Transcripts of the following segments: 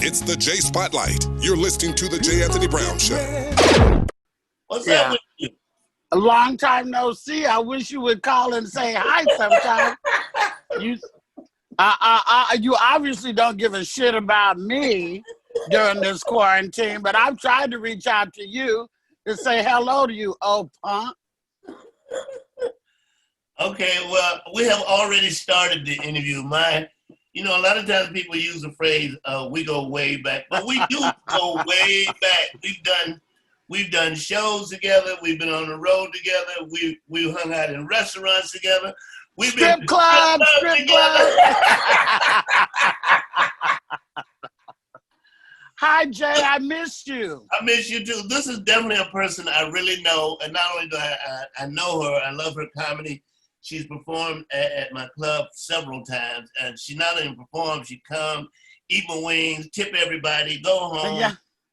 It's the Jay Spotlight. You're listening to the Jay Anthony Brown Show. What's up with you? A long time no see. I wish you would call and say hi sometime. You obviously don't give a shit about me during this quarantine, but I've tried to reach out to you to say hello to you, old punk. Okay, well, we have already started the interview. A lot of times people use the phrase, we go way back, but we do go way back. We've done shows together. We've been on the road together. We've hung out in restaurants together. We've been strip club. Hi, Jay. I missed you. I miss you too. This is definitely a person I really know, and not only do I know her, I love her comedy. She's performed at my club several times, and she not only performs, she comes, eat my wings, tip everybody, go home,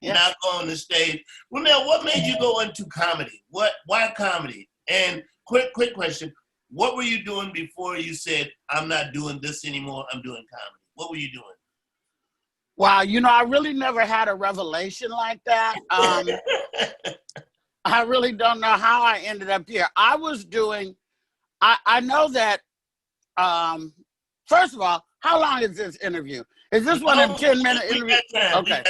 not go on the stage. Luenell, what made you go into comedy? Why comedy? And quick question, what were you doing before you said, I'm not doing this anymore, I'm doing comedy? What were you doing? Wow, I really never had a revelation like that. I really don't know how I ended up here. I was doing... I know that, first of all, how long is this interview? Is this one of 10-minute interviews? Okay.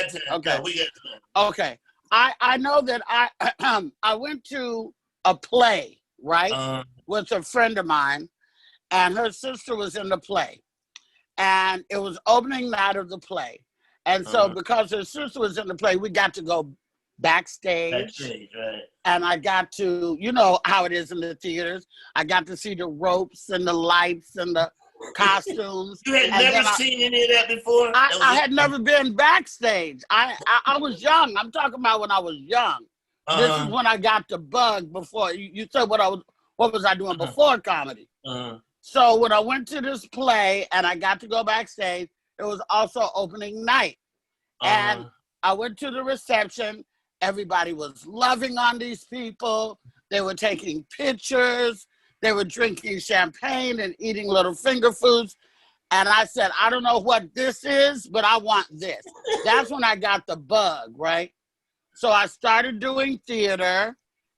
Okay. I know that I went to a play, right, with a friend of mine, and her sister was in the play. And it was opening night of the play. And so because her sister was in the play, we got to go backstage, right. And I got to, you know how it is in the theaters. I got to see the ropes and the lights and the costumes. You had never seen any of that before? I had never been backstage. I was young. I'm talking about when I was young. This is when I got the bug before. You said what was I doing before comedy? So when I went to this play and I got to go backstage, it was also opening night. And I went to the reception. Everybody was loving on these people. They were taking pictures. They were drinking champagne and eating little finger foods. And I said, I don't know what this is, but I want this. That's when I got the bug, right? So I started doing theater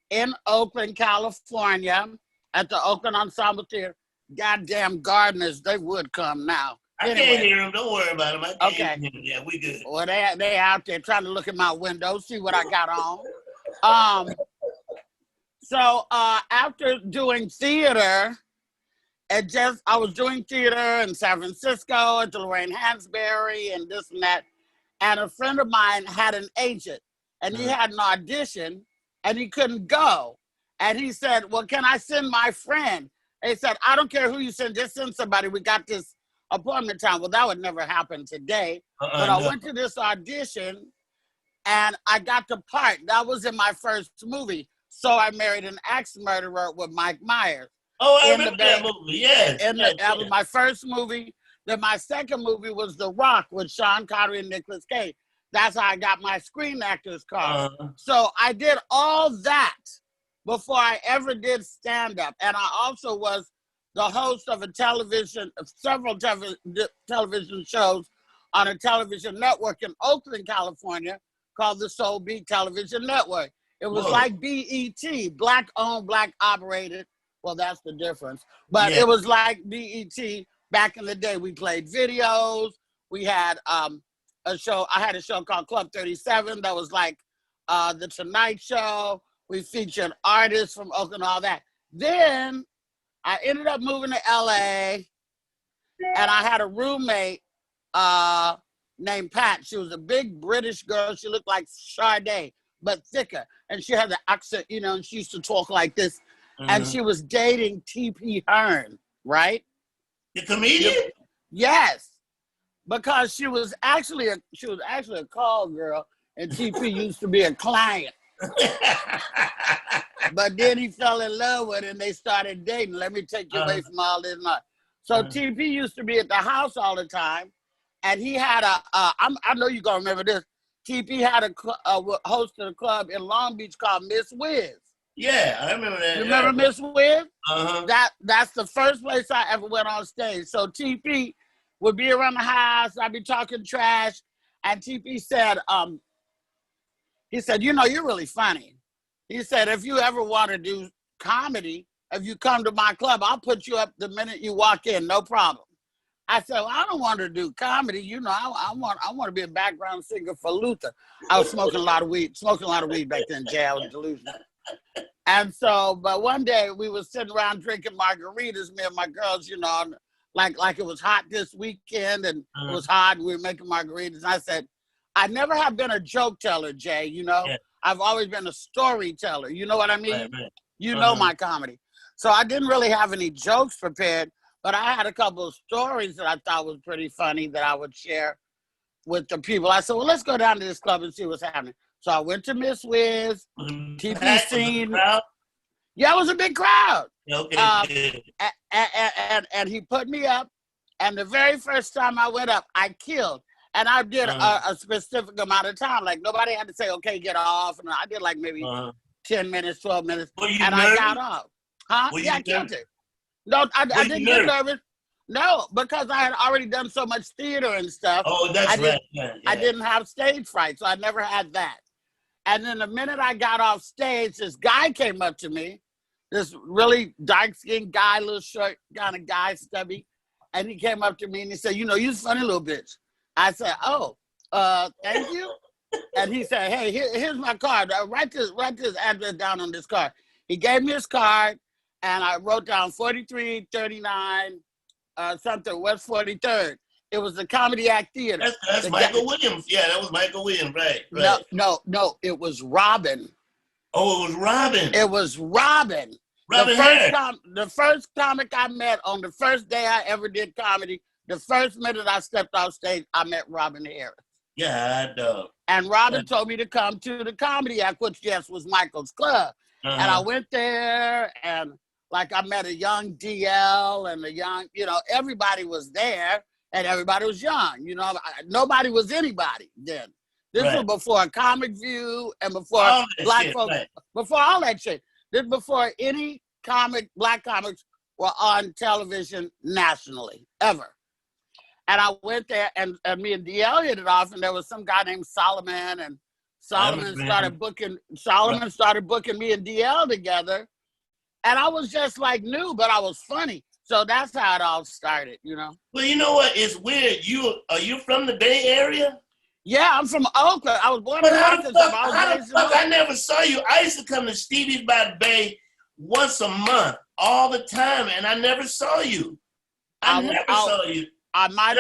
in Oakland, California, at the Oakland Ensemble Theater. Goddamn gardeners, they would come now. I can't hear them. Don't worry about them. I can't hear them. Yeah, we good. Well, they out there trying to look at my window, see what I got on. So after doing theater, I was doing theater in San Francisco at the Lorraine Hansberry and this and that. And a friend of mine had an agent, and he had an audition, and he couldn't go. And he said, well, can I send my friend? And he said, I don't care who you send, just send somebody. We got this appointment time. Well, that would never happen today. But I went to this audition and I got the part. That was in my first movie. So I Married an Axe Murderer with Mike Myers. Oh, I remember that movie, yes. That was my first movie. Then my second movie was The Rock with Sean Connery and Nicolas Cage. That's how I got my Screen Actors card. So I did all that before I ever did stand-up. And I also was the host of several television shows on a television network in Oakland, California, called the Soul Beat Television Network. It was like BET, Black owned, Black operated. Well, that's the difference. But it was like BET back in the day. We played videos. We had a show. I had a show called Club 37 that was like The Tonight Show. We featured artists from Oakland, all that. Then I ended up moving to LA, and I had a roommate named Pat. She was a big British girl. She looked like Sade, but thicker. And she had the accent, and she used to talk like this. And she was dating T.P. Hearn, right? The comedian? Yes. Because she was actually a call girl, and T.P. used to be a client. But then he fell in love with her and they started dating. Let me take you away from all this. So TP used to be at the house all the time. And he had I know you're going to remember this. TP had hosted a club in Long Beach called Miss Wiz. Yeah, I remember that. You remember Miss Wiz? That's the first place I ever went on stage. So TP would be around the house. I'd be talking trash. And TP said, he said, you know, you're really funny. He said, if you ever want to do comedy, if you come to my club, I'll put you up the minute you walk in, no problem. I said, well, I don't want to do comedy. You know, I want to be a background singer for Luther. I was smoking a lot of weed back then, Jay. I was delusional. And so, but one day we was sitting around drinking margaritas, me and my girls, you know, like it was hot this weekend and it was hot. We were making margaritas. And I said, I never have been a joke teller, Jay, you know. Yeah. I've always been a storyteller. You know what I mean? Right. You know my comedy. So I didn't really have any jokes prepared, but I had a couple of stories that I thought was pretty funny that I would share with the people. I said, well, let's go down to this club and see what's happening. So I went to Miss Wiz, TV scene. Yeah, it was a big crowd. Okay. And he put me up, and the very first time I went up, I killed. And I did a specific amount of time. Like, nobody had to say, okay, get off. And I did like maybe 10 minutes, 12 minutes. And I got off. Huh? Yeah, I killed it. No, I didn't get nervous. No, because I had already done so much theater and stuff. Oh, that's right. Yeah. I didn't have stage fright, so I never had that. And then the minute I got off stage, this guy came up to me, this really dark-skinned guy, little short kind of guy, stubby. And he came up to me and he said, you know, you're a funny little bitch. I said, oh, thank you. And he said, hey, here's my card. Write this address down on this card. He gave me his card, and I wrote down 4339 something, West 43rd. It was the Comedy Act Theater. That's Michael Williams. Yeah, that was Michael Williams, right. No, it was Robin. Oh, it was Robin. It was Robin. The first comic I met on the first day I ever did comedy, the first minute I stepped off stage, I met Robin Harris. Yeah, I know. And Robin told me to come to the Comedy Act, which, yes, was Michael's club. And I went there, and like I met a young DL and a young, you know, everybody was there, and everybody was young. You know, nobody was anybody then. This was before Comic View and before black folks, before all that shit. This before any black comics were on television nationally, ever. And I went there, and me and DL hit it off, and there was some guy named Solomon, and Solomon started booking me and DL together. And I was just like new, but I was funny. So that's how it all started, you know? Well, you know what? It's weird. Are you from the Bay Area? Yeah, I'm from Oakland. I was born in Oakland. I never saw you. I used to come to Stevie's by the Bay once a month, all the time, and I never saw you. I never saw you. I might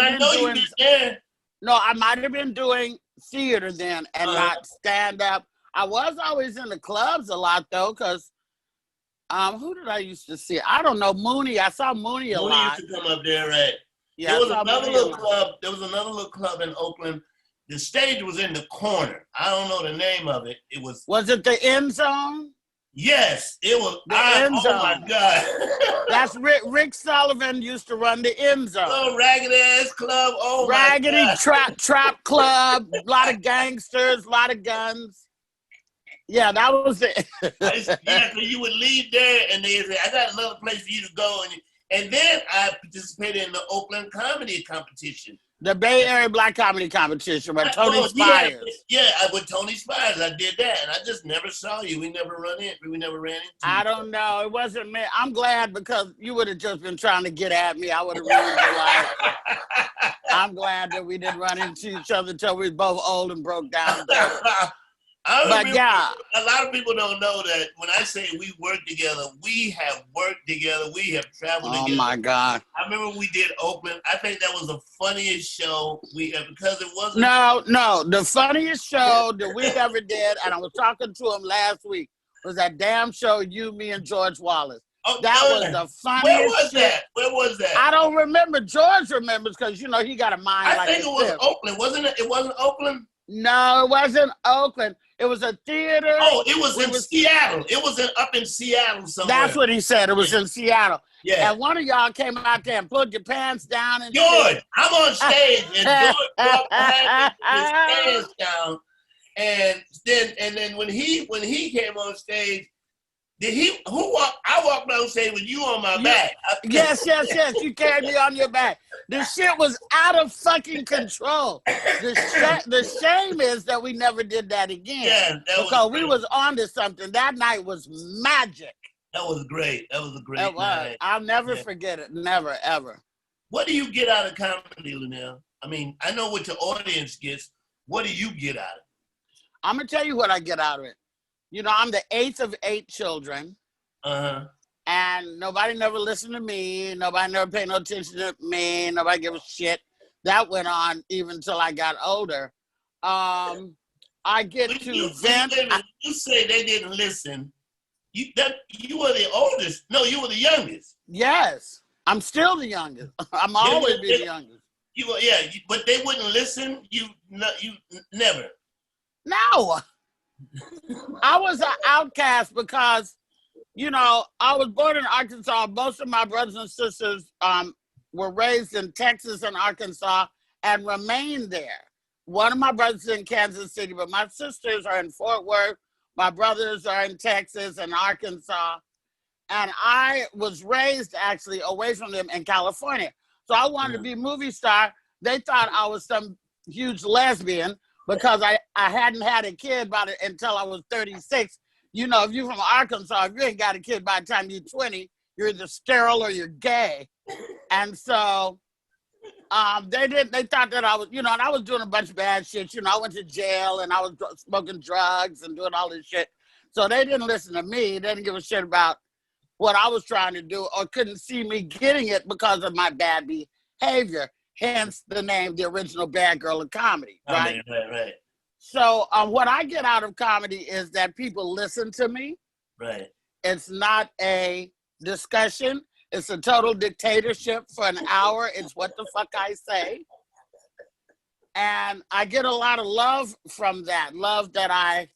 have been doing theater then and not stand up. I was always in the clubs a lot though, because who did I used to see? I don't know, Mooney. I saw Mooney a lot. Mooney used to come up there, right? Yeah, there was another little club in Oakland. The stage was in the corner. I don't know the name of it. Was it the End Zone? Yes, it was. Oh my God. That's Rick Sullivan used to run the End Zone. Oh, raggedy ass club. Oh, raggedy my God. trap club. A lot of gangsters, a lot of guns. Yeah, that was it. Yeah, so you would leave there and they'd say, I got another place for you to go. And then I participated in the Oakland comedy competition. The Bay Area Black Comedy Competition with Tony Spires. With Tony Spires, I did that, and I just never saw you. We never ran into you. I don't know. It wasn't me. I'm glad because you would have just been trying to get at me. I would have ruined your life. I'm glad that we didn't run into each other until we were both old and broke down. But yeah, a lot of people don't know that when I say we work together, we have worked together. We have traveled together. Oh my God! I remember we did Oakland. I think that was the funniest show because it wasn't. No, the funniest show that we ever did, and I was talking to him last week, was that damn show you, me, and George Wallace. Oh, that was the funniest. Where was that? I don't remember. George remembers because you know he got a mind. I think it was Oakland, wasn't it? It wasn't Oakland. No, it wasn't Oakland. It was a theater. Oh, it was in Seattle. It was up in Seattle somewhere. That's what he said. It was in Seattle. Yeah. And one of y'all came out there and pulled your pants down. And George, I'm on stage, and George walked behind his pants down. And then when he came on stage, Did he? Who walked? I walked down stage with you on my back. Yes. You carried me on your back. The shit was out of fucking control. The shame is that we never did that again. Yeah, because we was on to something. That night was magic. That was great. That was a great night. I'll never forget it. Never, ever. What do you get out of comedy, Luenell? I mean, I know what your audience gets. What do you get out of it? I'm going to tell you what I get out of it. You know, I'm the 8th of 8 children. And nobody never listened to me. Nobody never paid no attention to me. Nobody gave a shit. That went on even until I got older. I get to vent. You say they didn't listen. You were the oldest. No, you were the youngest. Yes. I'm still the youngest. I'm always be the youngest. You were, but they wouldn't listen. You never. No. I was an outcast because, you know, I was born in Arkansas. Most of my brothers and sisters were raised in Texas and Arkansas and remained there. One of my brothers is in Kansas City, but my sisters are in Fort Worth. My brothers are in Texas and Arkansas. And I was raised actually away from them in California. So I wanted to be a movie star. They thought I was some huge lesbian because I hadn't had a kid until I was 36. You know, if you're from Arkansas, if you ain't got a kid by the time you're 20, you're either sterile or you're gay. And so they thought that I was, you know, and I was doing a bunch of bad shit. You know, I went to jail and I was smoking drugs and doing all this shit. So they didn't listen to me. They didn't give a shit about what I was trying to do or couldn't see me getting it because of my bad behavior. Hence the name, the original Bad Girl of Comedy, right? Right. So what I get out of comedy is that people listen to me. Right. It's not a discussion. It's a total dictatorship for an hour. It's what the fuck I say. And I get a lot of love from that. Love that I,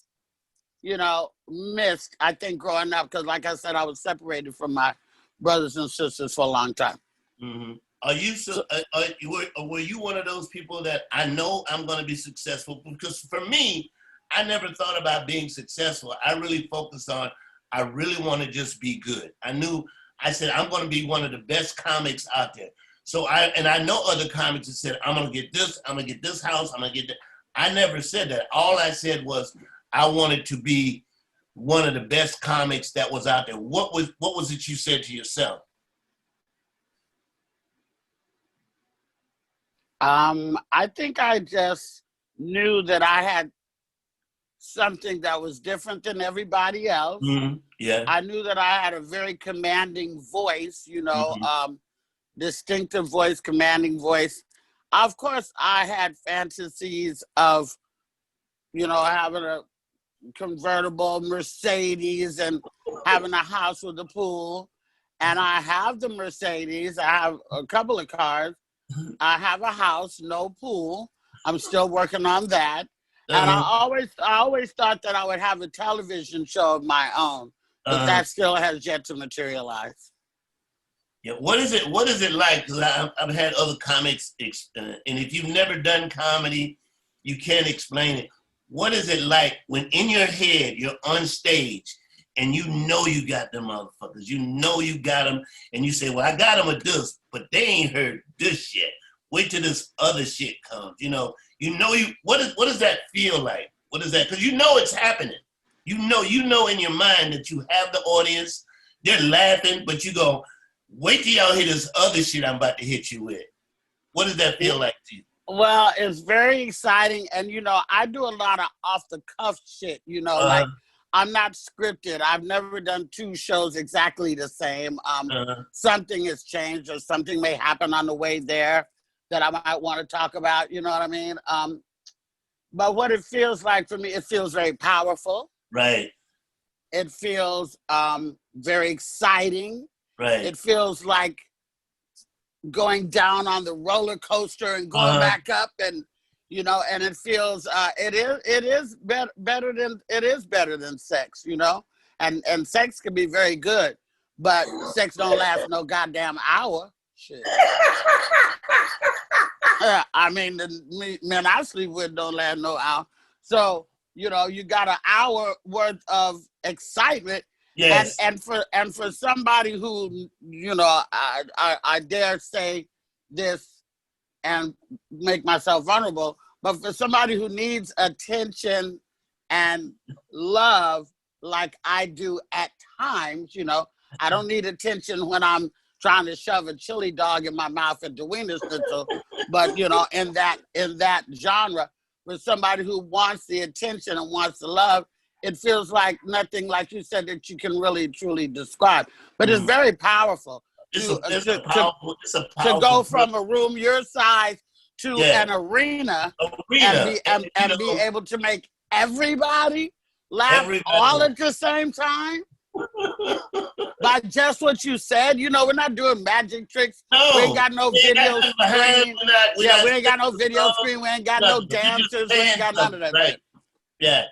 you know, missed, I think, growing up. Because like I said, I was separated from my brothers and sisters for a long time. Mm-hmm. Were you one of those people that I know I'm going to be successful? Because for me, I never thought about being successful. I really focused on, I really want to just be good. I said, I'm going to be one of the best comics out there. So I know other comics that said, I'm going to get this, I'm going to get this house, I'm going to get that. I never said that. All I said was, I wanted to be one of the best comics that was out there. What was it you said to yourself? I think I just knew that I had something that was different than everybody else. Mm-hmm. Yeah. I knew that I had a very commanding voice, you know, distinctive voice, commanding voice. Of course, I had fantasies of, you know, having a convertible Mercedes and having a house with a pool. And I have the Mercedes. I have a couple of cars. I have a house, no pool. I'm still working on that. And I always thought that I would have a television show of my own, but that still has yet to materialize. Yeah, what is it like? Because I've had other comics, and if you've never done comedy, you can't explain it. What is it like when in your head you're on stage and you know you got them motherfuckers, you know you got them, and you say, well, I got them with this, but they ain't heard this shit. Wait till this other shit comes. What does that feel like? What is that? Because you know it's happening. You know in your mind that you have the audience, they're laughing, but you go, wait till y'all hear this other shit I'm about to hit you with. What does that feel like to you? Well, it's very exciting. And, you know, I do a lot of off-the-cuff shit, you know, like I'm not scripted. I've never done 2 shows exactly the same. Something has changed or something may happen on the way there that I might want to talk about, you know what I mean? But what it feels like for me, it feels very powerful. Right. It feels very exciting. Right. It feels like going down on the roller coaster and going back up, and you know, and it feels it is better than sex, you know, and sex can be very good, but sex don't last no goddamn hour. Shit. I mean, the men I sleep with don't last no hour. So, you know, you got an hour worth of excitement, Yes. And for somebody who, you know, I dare say this and make myself vulnerable, but for somebody who needs attention and love like I do at times, you know, I don't need attention when I'm trying to shove a chili dog in my mouth at the Wiener Schnitzel, but you know, in that genre, for somebody who wants the attention and wants the love, it feels like nothing, like you said, that you can really truly describe. But it's very powerful to go from a room your size to an arena and be able to make everybody laugh all at the same time. By just what you said, you know, we're not doing magic tricks. No, we ain't got no video screen. We ain't got no video screen. We ain't got no dancers. We ain't got none of that. Right. Yeah.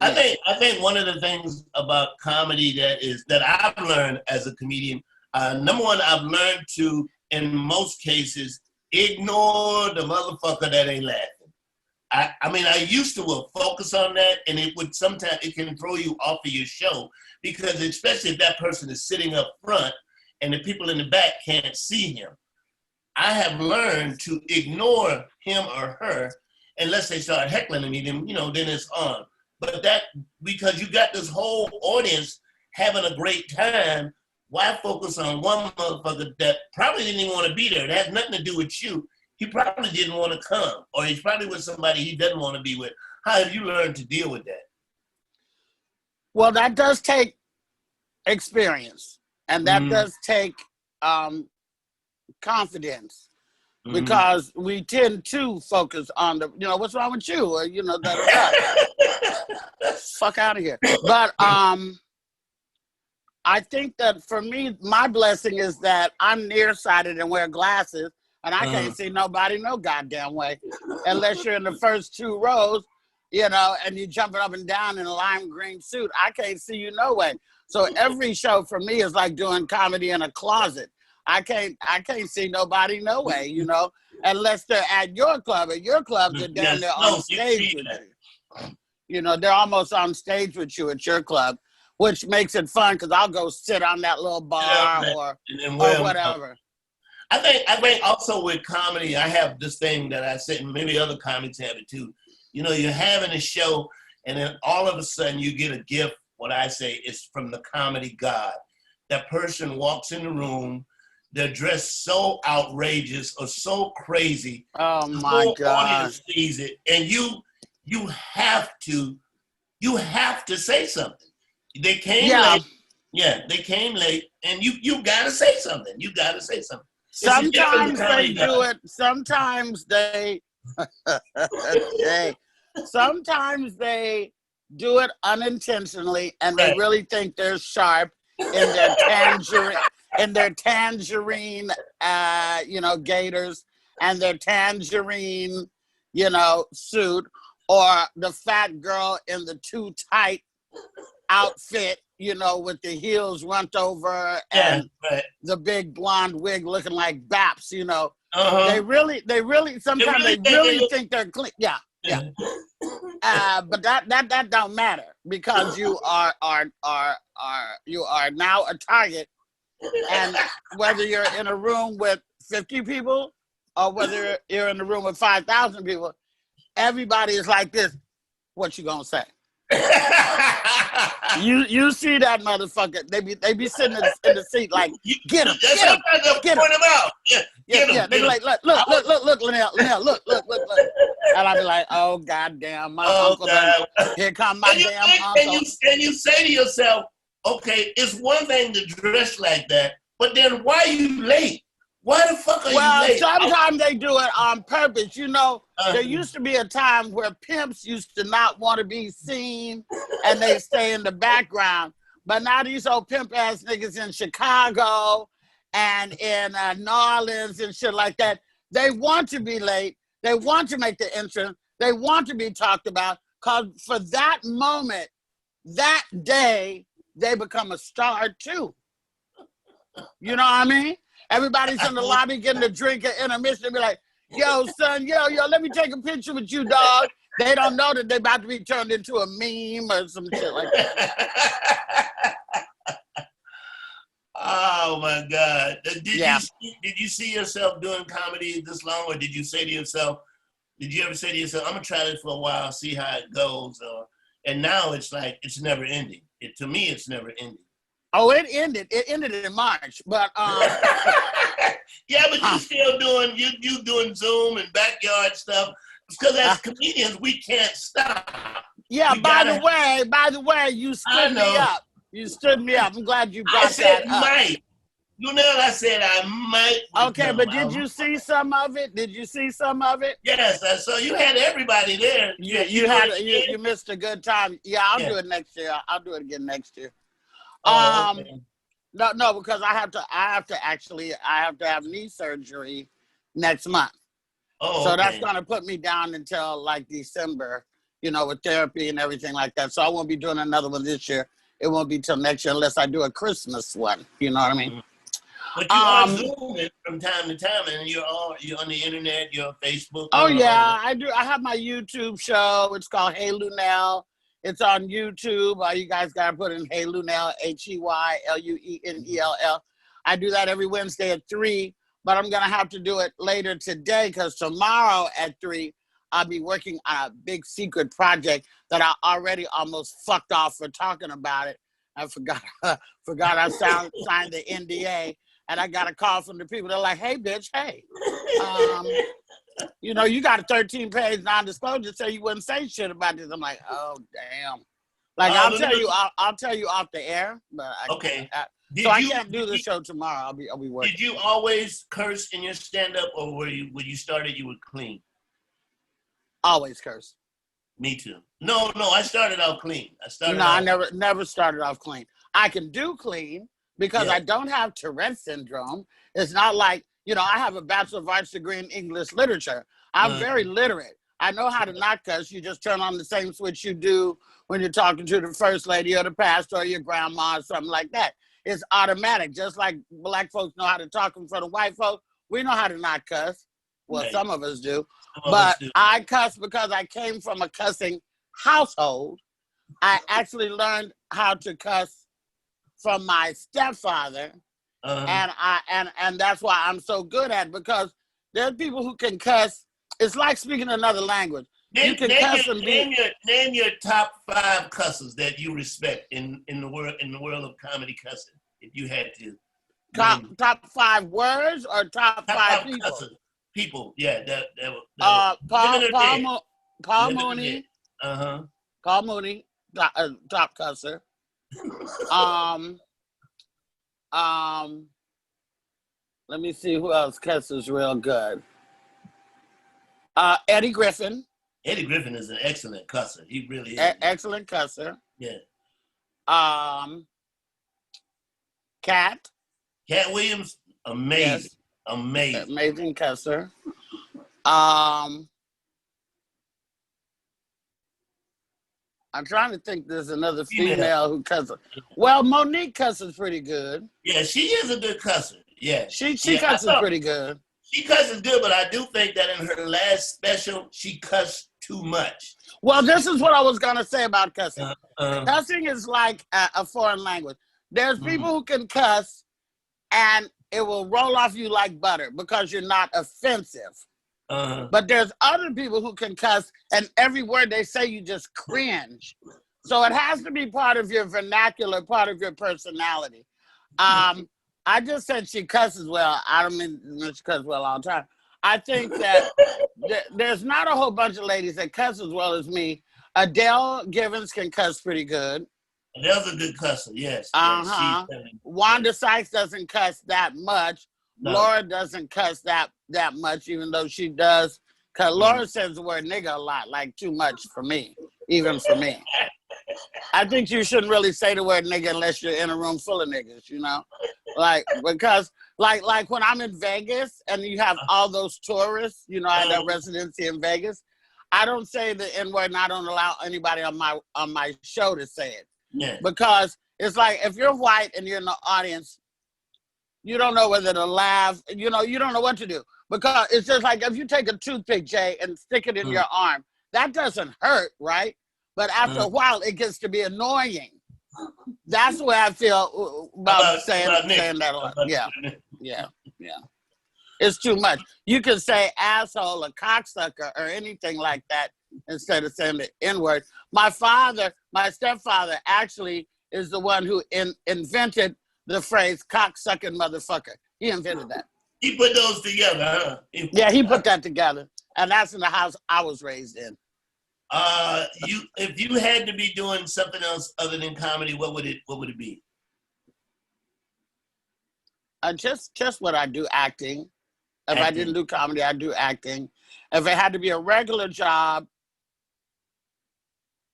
I think one of the things about comedy that I've learned as a comedian, number one, I've learned to, in most cases, ignore the motherfucker that ain't laughing. I mean, I used to focus on that, and sometimes it can throw you off of your show, because especially if that person is sitting up front and the people in the back can't see him. I have learned to ignore him or her unless they start heckling me, then, you know, then it's on. But that, because you got this whole audience having a great time, why focus on one motherfucker that probably didn't even want to be there? It has nothing to do with you. He probably didn't want to come, or he's probably with somebody he doesn't want to be with. How have you learned to deal with that? Well, that does take experience, and that does take confidence, because we tend to focus on the, you know, what's wrong with you, or, you know, fuck out of here. But I think that for me, my blessing is that I'm nearsighted and wear glasses, and I can't see nobody no goddamn way, unless you're in the first two rows, you know, and you're jumping up and down in a lime green suit. I can't see you no way. So every show for me is like doing comedy in a closet. I can't see nobody no way, you know, unless they're at your club. At your club, they're down there on stage with you. You know, they're almost on stage with you at your club, which makes it fun, because I'll go sit on that little bar or whatever. I think also with comedy, I have this thing that I said, and maybe other comics have it too. You know, you're having a show, and then all of a sudden you get a gift. What I say is from the comedy god. That person walks in the room, they're dressed so outrageous or so crazy. Oh my God! The audience sees it, and you have to say something. They came late. Yeah, they came late, and you gotta say something. You gotta say something. Sometimes they do it. Sometimes they. Sometimes they do it unintentionally, and they really think they're sharp in their tangerine, you know, gaiters, and their tangerine, you know, suit, or the fat girl in the too tight outfit, you know, with the heels runt over and the big blonde wig looking like Baps, you know. They really sometimes they really think they're clean. Yeah. But that don't matter, because you are now a target, and whether you're in a room with 50 people or whether you're in a room with 5,000 people, everybody is like this. What you gonna say? You see that motherfucker? They be sitting in the seat like, get him out. Yeah. They be like, look, Luenell, look. And I be like, oh goddamn, my uncle. Here come my damn uncle. And you say to yourself, okay, it's one thing to dress like that, but then why are you late? Why the fuck are you late? Well, sometimes they do it on purpose. You know, there used to be a time where pimps used to not want to be seen, and they stay in the background. But now these old pimp-ass niggas in Chicago and in New Orleans and shit like that, they want to be late. They want to make the entrance. They want to be talked about, because for that moment, that day, they become a star too. You know what I mean? Everybody's in the lobby getting a drink at intermission and be like, yo, son, yo, let me take a picture with you, dog. They don't know that they're about to be turned into a meme or some shit like that. Oh my God! Yeah. Did you see yourself doing comedy this long, or did you say to yourself? Did you ever say to yourself, "I'm gonna try this for a while, see how it goes"? And now it's like it's never ending. To me, it's never ending. Oh, it ended. It ended in March, but yeah, but you still doing you doing Zoom and backyard stuff because as comedians we can't stop. Yeah. By the way, you stood me up. You stood me up. I'm glad you brought that up. Might. Luenell, I said I might. Okay, but did you see some of it? Did you see some of it? Yes, I saw you had everybody there. You missed a good time. Yeah, I'll do it next year. I'll do it again next year. Okay. No, because I have to have knee surgery next month. Oh, so that's gonna put me down until like December, with therapy and everything like that. So I won't be doing another one this year. It won't be till next year unless I do a Christmas one. You know what I mean? But you are Zooming from time to time, and you're on the internet. You're on Facebook. Oh yeah, I do. I have my YouTube show. It's called Hey Luenell. It's on YouTube. You guys gotta put in Hey Luenell, HeyLuenell. I do that every Wednesday at 3, but I'm gonna have to do it later today because tomorrow at 3, I'll be working on a big secret project that I already almost fucked off for talking about it. I forgot I signed the NDA, and I got a call from the people. They're like, "Hey, bitch, hey, you got a 13-page non-disclosure, so you wouldn't say shit about this." I'm like, "Oh, damn!" Like I'll tell you off the air, but I can't do the show tomorrow. I'll be working. Did you always curse in your stand-up, or when you started you were clean? Always curse. Me too. No, I started out clean. I never started off clean. I can do clean because I don't have Tourette's syndrome. It's not like, I have a Bachelor of Arts degree in English literature. I'm very literate. I know how to not cuss. You just turn on the same switch you do when you're talking to the first lady or the pastor or your grandma or something like that. It's automatic. Just like black folks know how to talk in front of white folks, we know how to not cuss. Well, some of us do. But I cuss because I came from a cussing household. I actually learned how to cuss from my stepfather. And that's why I'm so good at it, because there's people who can cuss. It's like speaking another language. Name your top 5 cussers that you respect in the world of comedy cussing, if you had to. Top 5 words or top 5 people? Cussers. People, yeah. Paul Mooney. Paul Mooney, top cusser. Let me see who else cusses real good. Eddie Griffin. Eddie Griffin is an excellent cusser. He really is. Excellent cusser. Yeah. Cat Williams, amazing. Yes. Amazing cusser. I'm trying to think. There's another female who cusses. Well, Monique cusses pretty good. Yeah, she is a good cusser. Yeah, she cusses pretty good. She cusses good, but I do think that in her last special, she cussed too much. Well, this is what I was gonna say about cussing. Cussing is like a foreign language. There's people who can cuss, and it will roll off you like butter because you're not offensive. But there's other people who can cuss, and every word they say, you just cringe. So it has to be part of your vernacular, part of your personality. I just said she cusses well. I don't mean she cusses well all the time. I think that there's not a whole bunch of ladies that cuss as well as me. Adele Givens can cuss pretty good. Adele's a good cusser, yes. Wanda Sykes doesn't cuss that much. No. Laura doesn't cuss that much, even though she does. Because Laura says the word nigga a lot, like too much for me, even for me. I think you shouldn't really say the word nigga unless you're in a room full of niggas, because like when I'm in Vegas and you have all those tourists, I had a residency in Vegas. I don't say the N-word, and I don't allow anybody on my show to say it. Yeah. Because it's like if you're white and you're in the audience, you don't know whether to laugh. You don't know what to do. Because it's just like if you take a toothpick, Jay, and stick it in your arm, that doesn't hurt, right? But after a while, it gets to be annoying. That's the way I feel about saying that a lot. Yeah. It's too much. You can say asshole or cocksucker or anything like that instead of saying the N-word. My stepfather actually is the one who invented the phrase cocksucking motherfucker. He invented that. He put those together, huh? Yeah, he put that together. And that's in the house I was raised in. If you had to be doing something else other than comedy, what would it be? Just what I do, acting. If I didn't do comedy, I do acting. If it had to be a regular job,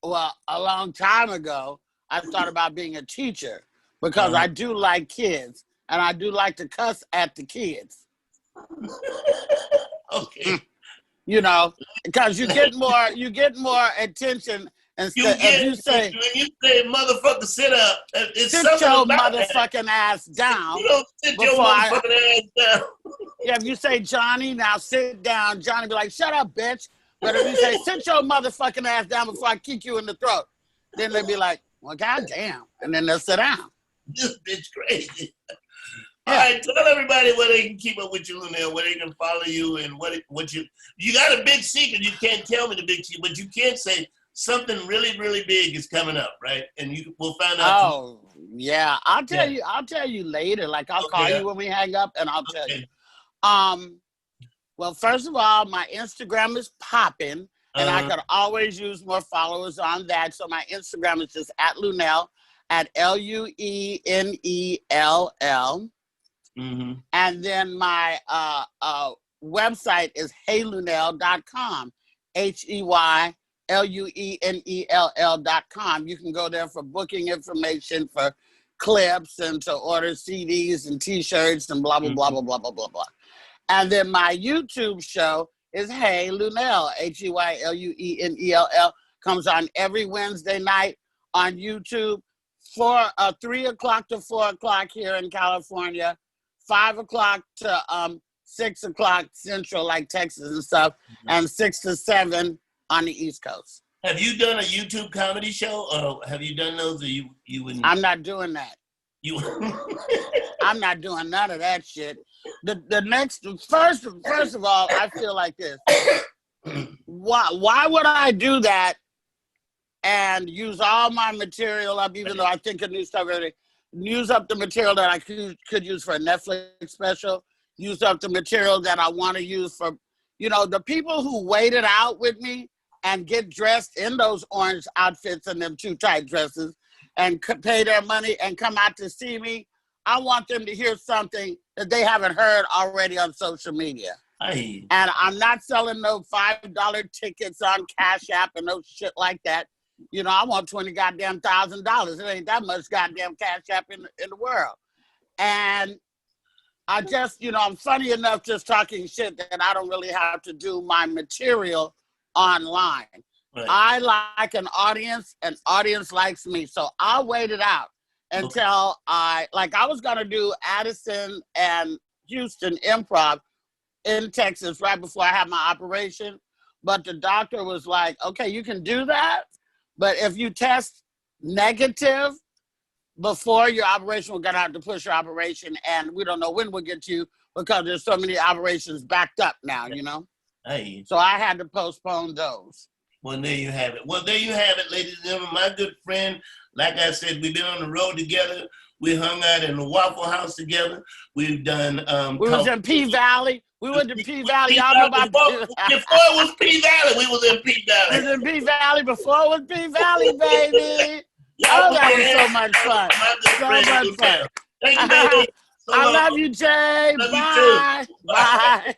well, a long time ago, I thought about being a teacher because I do like kids and I do like to cuss at the kids. Okay. You know, because you get more attention instead. If you say, when you say motherfucker, sit up. It's sit your motherfucking ass down. You don't sit your motherfucking ass down. Yeah, if you say Johnny, now sit down, Johnny be like, shut up, bitch. But if you say, sit your motherfucking ass down before I kick you in the throat, then they be like, well, goddamn. And then they'll sit down. This bitch crazy. Yeah. All right, tell everybody where they can keep up with you, Luenell, where they can follow you, and what you got a big secret. You can't tell me the big secret, but you can say something really, really big is coming up, right? And we'll find out. Oh, yeah. I'll tell you later. Like I'll call you when we hang up, and I'll tell you. Well, first of all, my Instagram is popping, and I could always use more followers on that. So my Instagram is just at Luenell, at Luenell. Mm-hmm. And then my website is heyluenell.com, HeyLuenell.com. You can go there for booking information, for clips, and to order CDs and T-shirts and blah, blah, blah, blah, blah, blah, blah, blah. And then my YouTube show is Hey Luenell, HeyLuenell, comes on every Wednesday night on YouTube, 3 o'clock to 4 o'clock here in California, 5 o'clock to 6 o'clock Central, like Texas and stuff, and 6 to 7 on the East Coast. Have you done a YouTube comedy show, or have you done those, or you wouldn't? I'm not doing that. I'm not doing none of that shit. First of all, I feel like this. Why would I do that and use all my material up, even though I think of new stuff every day? Use up the material that I could use for a Netflix special, use up the material that I want to use for, the people who waited out with me and get dressed in those orange outfits and them too tight dresses and pay their money and come out to see me. I want them to hear something that they haven't heard already on social media. Aye. And I'm not selling no $5 tickets on Cash App and no shit like that. I want $20,000. It ain't that much goddamn Cash App in the world. And I just, I'm funny enough just talking shit that I don't really have to do my material online. Right. I like an audience likes me. So I'll wait it out until I was going to do Addison and Houston Improv in Texas right before I had my operation. But the doctor was like, okay, you can do that. But if you test negative before your operation, we're going to have to push your operation. And we don't know when we'll get you because there's so many operations backed up now, Hey. So I had to postpone those. Well, there you have it. Ladies and gentlemen. My good friend, like I said, we've been on the road together. We hung out in the Waffle House together. We've done... we was in P-Valley. We went to P-Valley. Y'all know about... Before it was P-Valley, we was in P-Valley. We was in P-Valley before it was P-Valley, baby. Oh, that was so much fun. So much fun. Thank you, baby. I love you, Jay. Bye. Bye.